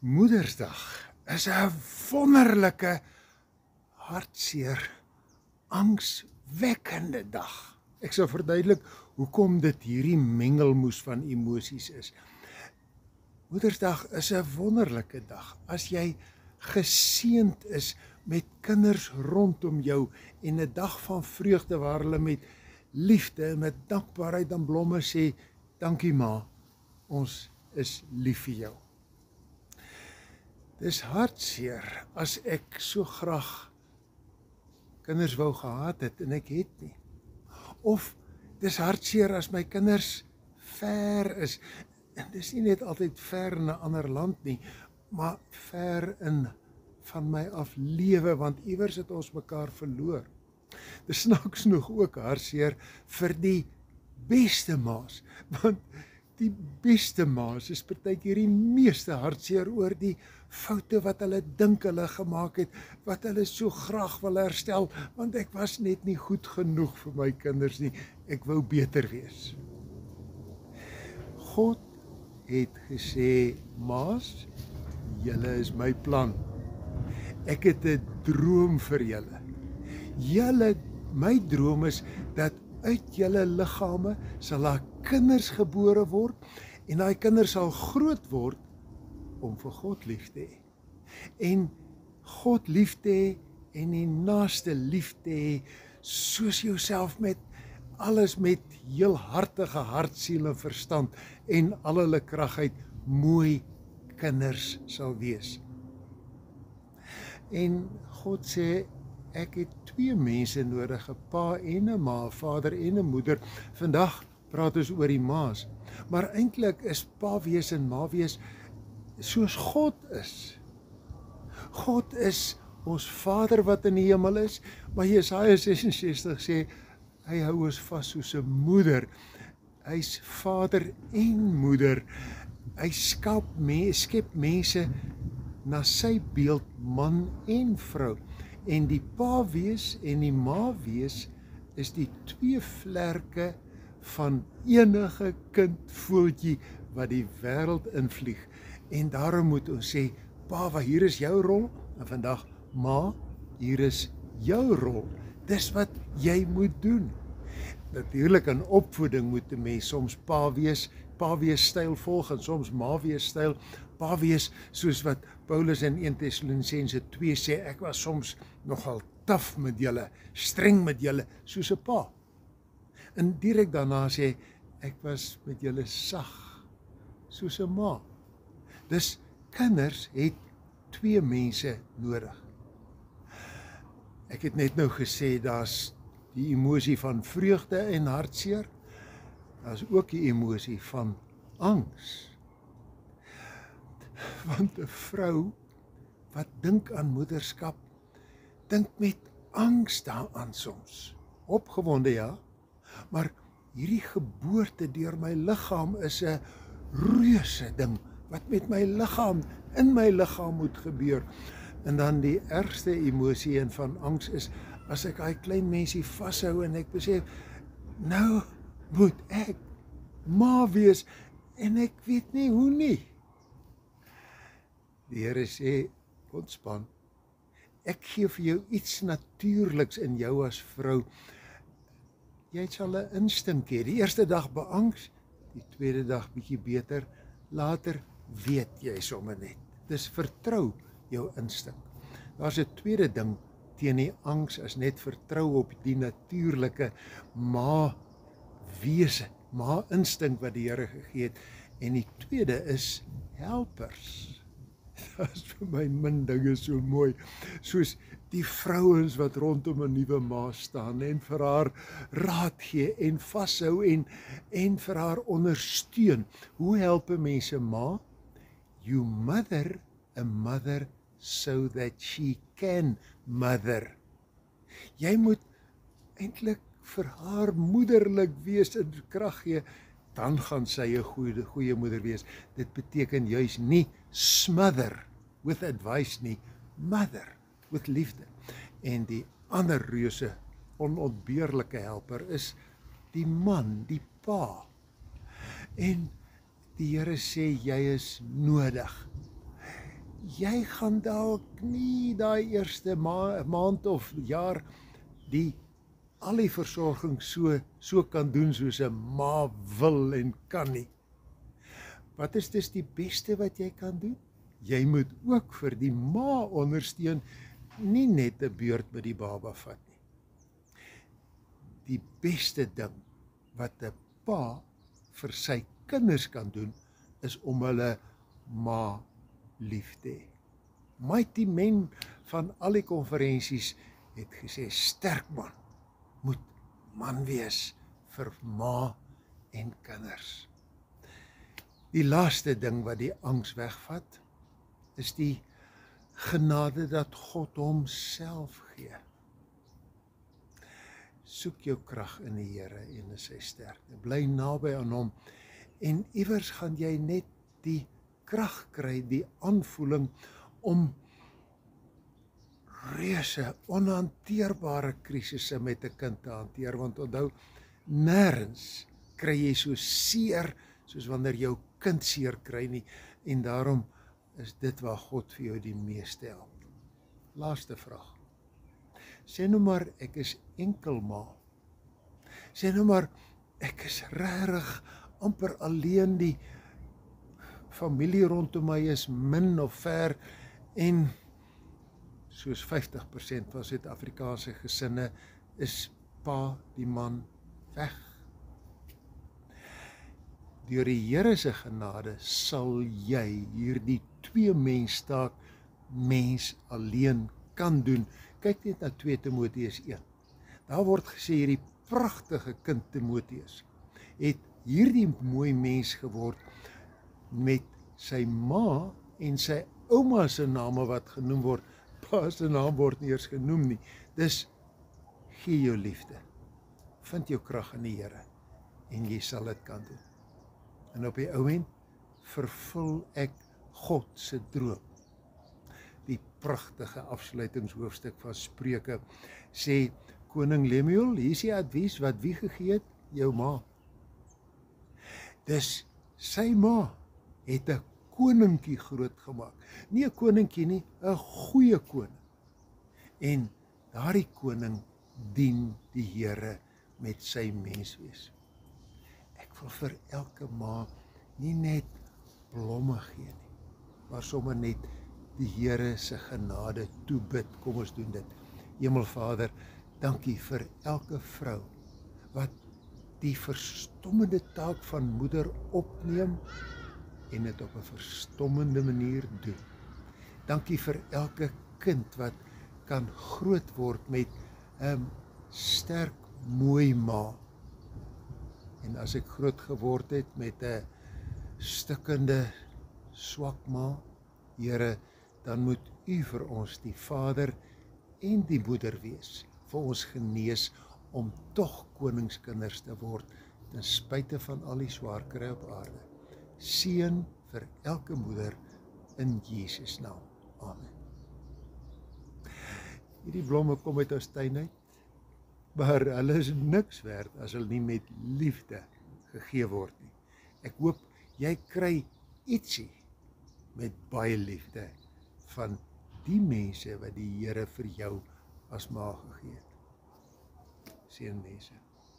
Moedersdag is 'n wonderlike, hartseer, angswekkende dag. Ek sal verduidelik hoekom dit hierdie mengelmoes van emosies is. Moedersdag is 'n wonderlike dag. As jy geseënd is met kinders rondom jou en 'n dag van vreugde waar hulle met liefde en met dankbaarheid aan blomme sê, dankie ma, ons is lief vir jou. Dis hartseer as ek so graag kinders wou gehad het en ek het nie. Of dis hartseer as my kinders ver is. En dis nie net altyd ver in 'n ander land nie, maar ver in van my af lewe, want iewers het ons mekaar verloor. Dis snaaks nog ook hartseer vir die beste ma's, want die beste ma's is partykeer die meeste hartseer oor die foute wat hulle dink hulle gemaak het, wat hulle so graag wil herstel, want ek was net nie goed genoeg vir my kinders nie, ek wou beter wees. God het gesê, ma's, julle is my plan. Ek het 'n droom vir julle. My droom is dat uit julle liggame sal daar kinders gebore word en daai kinders sal groot word om vir God lief te hê. En God lief te hê en die naaste lief te hê soos jouself met alles met heelhartige hart, siel en verstand en al hulle krag uit mooi kinders sal wees. En God sê, ek het 2 mense nodig, 'n pa en 'n ma, 'n vader en 'n moeder. Vandag praat ons oor die ma's, maar eintlik is pa wees en ma wees soos God is. God is ons Vader wat in die hemel is, maar Jesaja 66 sê, hy hou ons vas soos 'n moeder. Hy's vader en moeder. Hy skep mense na sy beeld, man en vrou. En die pa wees en die ma wees is die 2 vlerke van enige kindvoeltjie wat die wêreld invlieg. En daarom moet ons sê, pa, hier is jou rol, en vandag, ma, hier is jou rol. Dis wat jy moet doen. Natuurlik in opvoeding moet 'n mens soms pa wees styl volg en soms ma wees styl. Pa wees soos wat Paulus in 1 Tessalonisense 2 sê, ek was soms nogal taaf met julle, streng met julle, soos 'n pa. En direk daarna sê, ek was met julle sag, soos 'n ma. Dus kinders het 2 mense nodig. Ek het net nou gesê, daar's die emosie van vreugde en hartseer. Daar's ook die emosie van angs. Want 'n vrou wat dink aan moederskap, dink met angs daaraan soms. Opgewonde, ja, maar hierdie geboorte deur my liggaam is 'n reuse ding, wat met my liggaam, in my liggaam moet gebeur. En dan die ergste emosie en van angs is, as ek daai klein mensie vashou en ek besef, nou moet ek ma wees en ek weet nie hoe nie. Die Here sê, ontspan, ek gee vir jou iets natuurliks in jou as vrou. Jy sal 'n instink hê, die eerste dag beangs, die tweede dag bietjie beter, later weet jy sommer net. Dis vertrou jou instink. Daar's 'n tweede ding teen die angs, is net vertrou op die natuurlike ma-wese, ma-instink wat die Here gegee het. En die tweede is helpers. Dat is vir my min dinge so mooi, soos die vrouens wat rondom 'n nuwe ma staan en vir haar raad gee en vashou en vir haar ondersteun. Hoe help 'n mens 'n ma? You mother a mother so that she can mother. Jy moet eintlik vir haar moederlik wees en krag gee, dan gaan sy 'n goeie moeder wees. Dit beteken juis nie smother with advice nie, mother with liefde. En die ander reuse onontbeerlike helper is die man, die pa. En die Here sê jy is nodig. jy gaan dalk nie daai eerste maand of jaar al die versorging so kan doen soos 'n ma wil en kan nie. Wat is dus die beste wat jy kan doen? Jy moet ook vir die ma ondersteun, nie net 'n beurt by die baba vat nie. Die beste ding wat 'n pa vir sy kinders kan doen, is om hulle ma lief te hê. Mighty Men van al die konferensies het gesê, sterk man moet man wees vir ma en kinders. Die laaste ding wat die angs wegvat, is die genade dat God homself gee. Soek jou krag in die Here en in sy sterkte. Bly naby aan hom en iewers gaan jy net die krag kry, die aanvoeling om reuse, onhanteerbare krisisse met 'n kind te hanteer, want onthou, nêrens kry jy so seer soos wanneer jou kind seer kry nie, en daarom is dit waar God vir jou die meeste help. Laaste vraag. Sê nou maar ek is enkelma. Sê nou maar ek is regtig amper alleen, die familie rondom my is min of ver en soos 50% van Suid-Afrikaanse gesinne is pa, die man, weg. Deur die Here se genade sal jy hierdie 2 mensstaak mens alleen kan doen. Kyk net na 2 Timoteus 1. Daar word gesê hierdie pragtige kind Timoteus het hierdie mooi mens geword met sy ma en sy ouma se name wat genoem word. Pa se naam word nie eers genoem nie. Dis gee jou liefde. Vind jou krag in die Here en jy sal dit kan doen. En op die ou end vervul ek God se droom. Die pragtige afsluitingshoofstuk van Spreuke sê koning Lemuel, hier is die advies wat wie gegee het? Jou ma. Dis sy ma het 'n koningkie groot gemaak. Nie 'n koningkie nie, 'n goeie koning. En daardie koning dien die Here met sy menswees. Ek wil vir elke ma nie net blomme gee nie, maar sommer net die Here se genade toebid. Kom ons doen dit. Hemelvader, dankie vir elke vrou wat die verstommende taak van moeder opneem en dit op 'n verstommende manier doen. Dankie vir elke kind wat kan groot word met 'n sterk, mooi ma. En as ek groot geword het met 'n stikkende, swak ma, Here, dan moet U vir ons die vader en die moeder wees, vir ons genees om tog koningskinders te word, ten spyte van al die swaar kry op aarde. Seën vir elke moeder in Jesus naam. Amen. Hierdie blomme kom uit ons tuin uit, maar hulle is niks werd as hulle nie met liefde gegee word nie. Ek hoop jy kry ietsie met baie liefde van die mense wat die Here vir jou as ma gegee het. Seën mense.